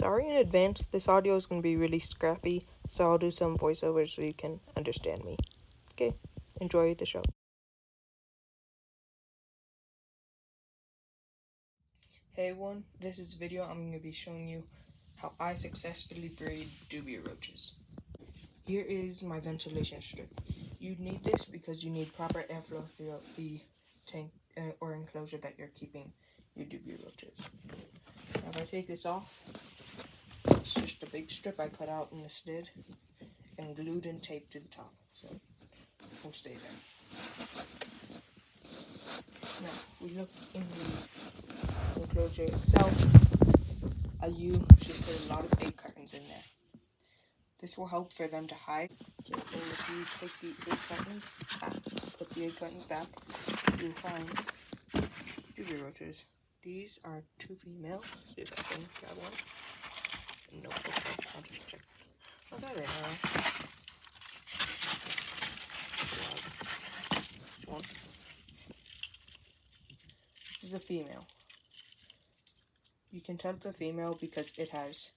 Sorry in advance, this audio is going to be really scrappy, so I'll do some voiceovers so you can understand me. Okay, enjoy the show. Hey everyone, this is a video I'm going to be showing you how I successfully breed Dubia Roaches. Here is my ventilation strip. You need this because you need proper airflow throughout the tank or enclosure that you're keeping your Dubia Roaches. Now if I take this off, it's just a big strip I cut out in this lid and glued and taped to the top, so it will stay there. Now, we look in the enclosure itself. You should put a lot of egg cartons in there. This will help for them to hide. Okay, and if you take the egg cartons back, put the egg cartons back, you'll find Dubia roaches. These are 2 females. See if I can grab one. Nope, okay, I'll just check. Oh, there they are. This one. This is a female. You can tell it's a female because it has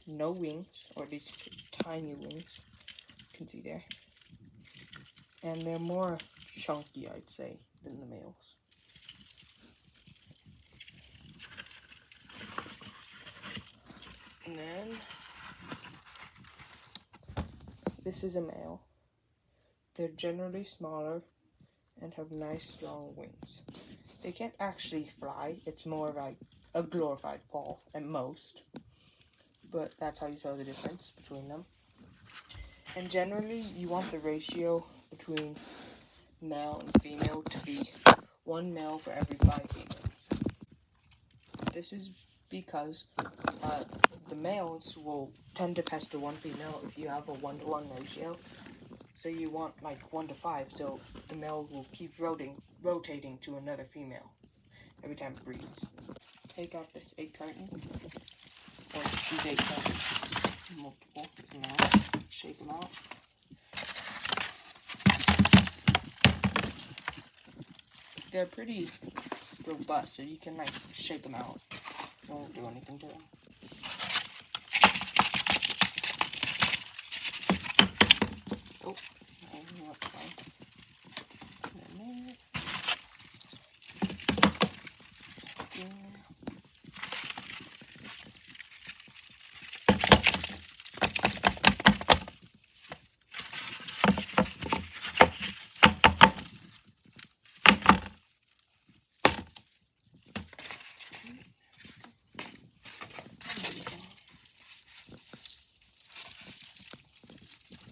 no wings, or these tiny wings. You can see there. And they're more chunky, I'd say, than the males. And then this is a male. They're generally smaller and have nice long wings. They can't actually fly. It's more like a glorified fall at most. But that's how you tell the difference between them. And generally, you want the ratio between male and female to be 1 male for every 5 females. This is because the males will tend to pester 1 female if you have a 1-to-1 ratio. So you want like 1 to 5, so the male will keep rotating to another female every time it breeds. Take out this egg carton, or these egg cartons, multiple now. Shake them out. They're pretty robust, so you can like shake them out. It won't do anything to them. Oh, that's fine.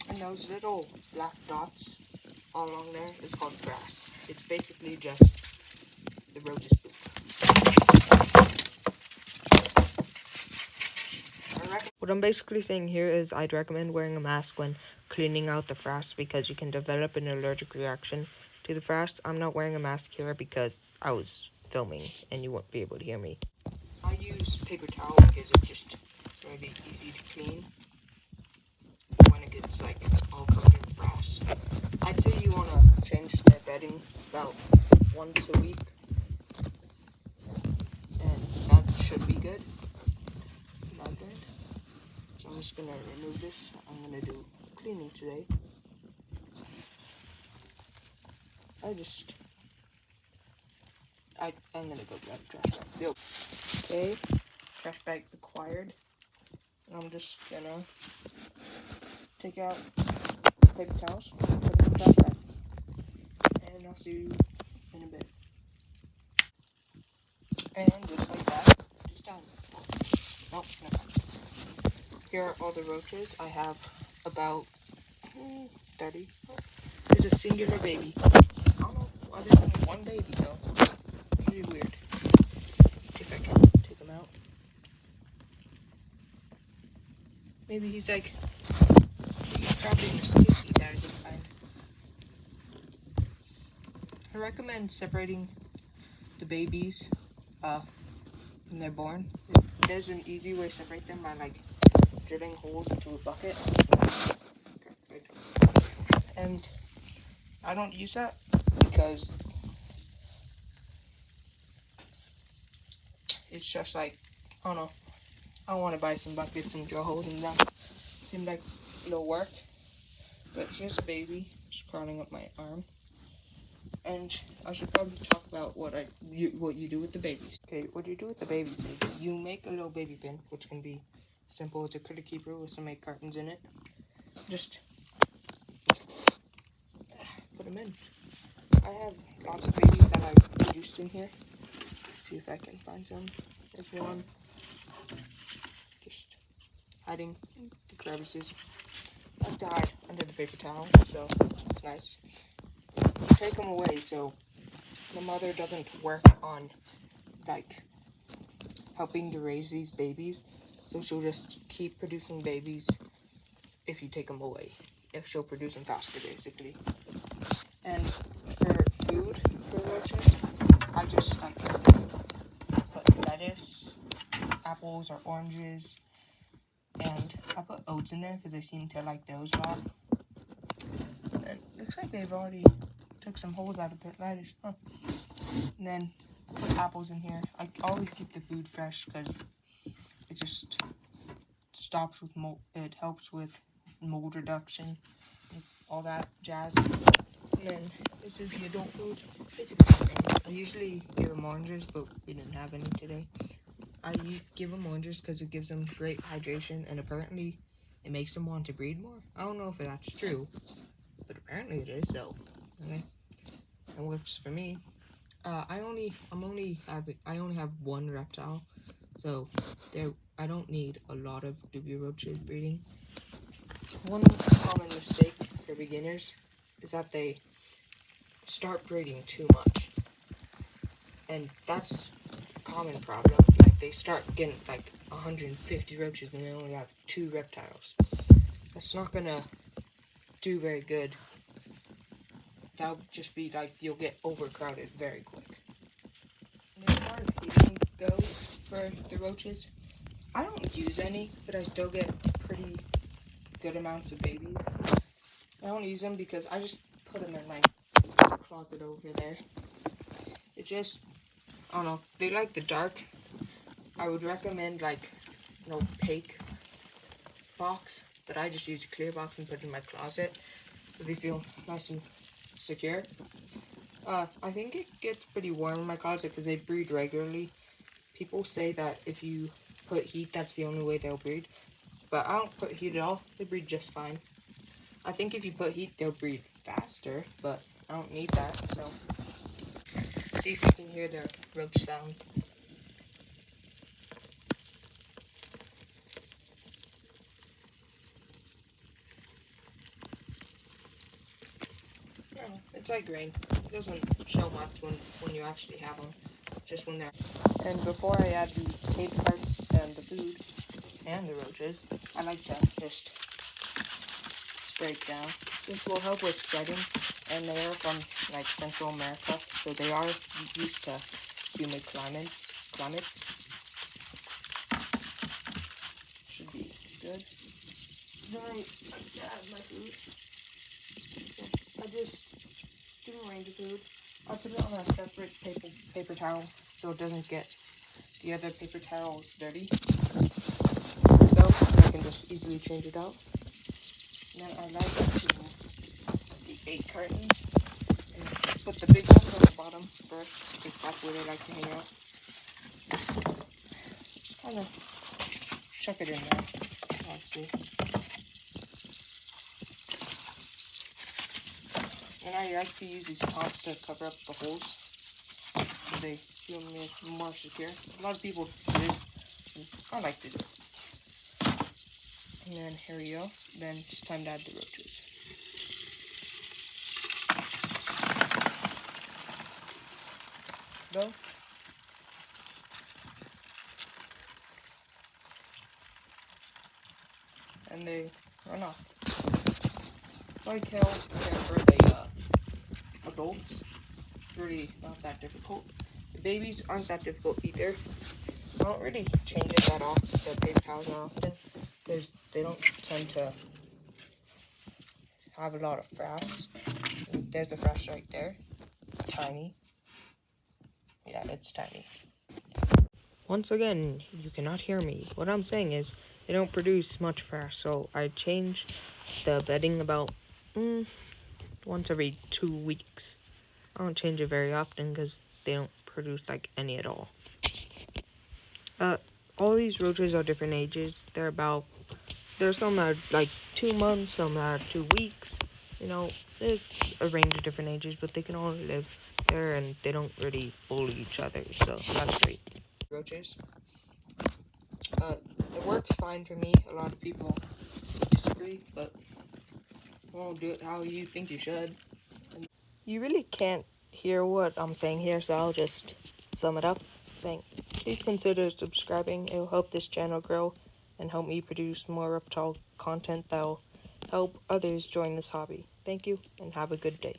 And those little black dots all along there is called grass. It's basically just the roach's poop. What I'm basically saying here is I'd recommend wearing a mask when cleaning out the frass because you can develop an allergic reaction to the frass. I'm not wearing a mask here because I was filming and you won't be able to hear me. I use paper towel because it's just really easy to clean when it gets like all covered in frass. I'd say you want to change their bedding about once a week, and that should be good. Not good. So I'm just gonna remove this. I'm gonna do cleaning today. I'm gonna go grab a trash bag. Yep. Okay, trash bag acquired. I'm just gonna take out paper towels, put them in the trash bag, and I'll see you in a bit. And just like that, just done. Nope, no. Here are all the roaches. I have about 30. Oh, there's a singular baby. I don't know why there's only 1 baby though. Pretty weird. See if I can take him out. Maybe he's like, he's probably in a sticky that I didn't find. I recommend separating the babies when they're born. There's an easy way to separate them by like drilling holes into a bucket. And I don't use that because it's just like, I don't know, I want to buy some buckets and drill holes in them. Seemed like a little work. But here's a baby just crawling up my arm. And I should probably talk about what you do with the babies. Okay, what you do with the babies is you make a little baby bin, which can be simple. It's a critter keeper with some egg cartons in it. Just put them in. I have lots of babies that I've produced in here. See if I can find some. There's one just hiding in the crevices. I have to hide under the paper towel, so it's nice. You take them away so the mother doesn't work on like helping to raise these babies, so she'll just keep producing babies if you take them away. If she'll produce them faster, basically. And for food for roaches, I just like put lettuce, apples or oranges, and I put oats in there because they seem to like those a lot. And it looks like they've already took some holes out of the lettuce, huh? And then put apples in here. I always keep the food fresh because it just stops with mold. It helps with mold reduction and all that jazz. And then this is the adult food. I usually give them oranges, but we didn't have any today. I give them oranges because it gives them great hydration, and apparently it makes them want to breed more. I don't know if that's true, but apparently it is. So okay, it works for me. I only have one reptile, so I don't need a lot of Dubia roaches breeding. One common mistake for beginners is that they start breeding too much, and that's a common problem. Like they start getting like 150 roaches and they only have 2 reptiles. That's not gonna do very good. That'll just be like you'll get overcrowded very quick. And as far as feeding goes for the roaches, I don't use any, but I still get pretty good amounts of babies. I don't use them because I just put them in my closet over there. It just, I don't know, they like the dark. I would recommend like an opaque box, but I just use a clear box and put it in my closet so they feel nice and secure. I think it gets pretty warm in my closet because they breed regularly. People say that if you put heat, that's the only way they'll breed. But I don't put heat at all. They breed just fine. I think if you put heat, they'll breed faster, but I don't need that, so. See if you can hear the roach sound. Yeah, it's like rain. It doesn't show much when you actually have them, just when they're. And before I add the egg parts and the food and the roaches, I like to just spray it down. This will help with spreading, and they are from like Central America, so they are used to humid climates. Should be good. Then I like to add my food. I just didn't arrange the food. I put it on a separate paper towel so it doesn't get the other paper towels dirty. So I can just easily change it out. And then I like to the 8 cartons and put the big ones on the bottom first because that's where they like to hang out. Just kind of chuck it in there. Let's see. And I like to use these tops to cover up the holes so they feel more secure. A lot of people do this, and I like to do it. And then here we go. Then it's time to add the roaches. Go. And they run off. It's like hell for the adults. It's really not that difficult. The babies aren't that difficult either. I don't really change it that often, the paper towels that often, because they don't tend to have a lot of frass. There's the frass right there. Tiny. Yeah, it's tiny. Once again, you cannot hear me. What I'm saying is, they don't produce much fast, so I change the bedding about once every 2 weeks. I don't change it very often because they don't produce like any at all. All these roaches are different ages. There's some that are like 2 months, some that are 2 weeks. There's a range of different ages, but they can all live there and they don't really bully each other, so that's great. Roaches. It works fine for me. A lot of people disagree, but I won't do it how you think you should. You really can't hear what I'm saying here, so I'll just sum it up, saying, please consider subscribing. It will help this channel grow and help me produce more reptile content that will help others join this hobby. Thank you, and have a good day.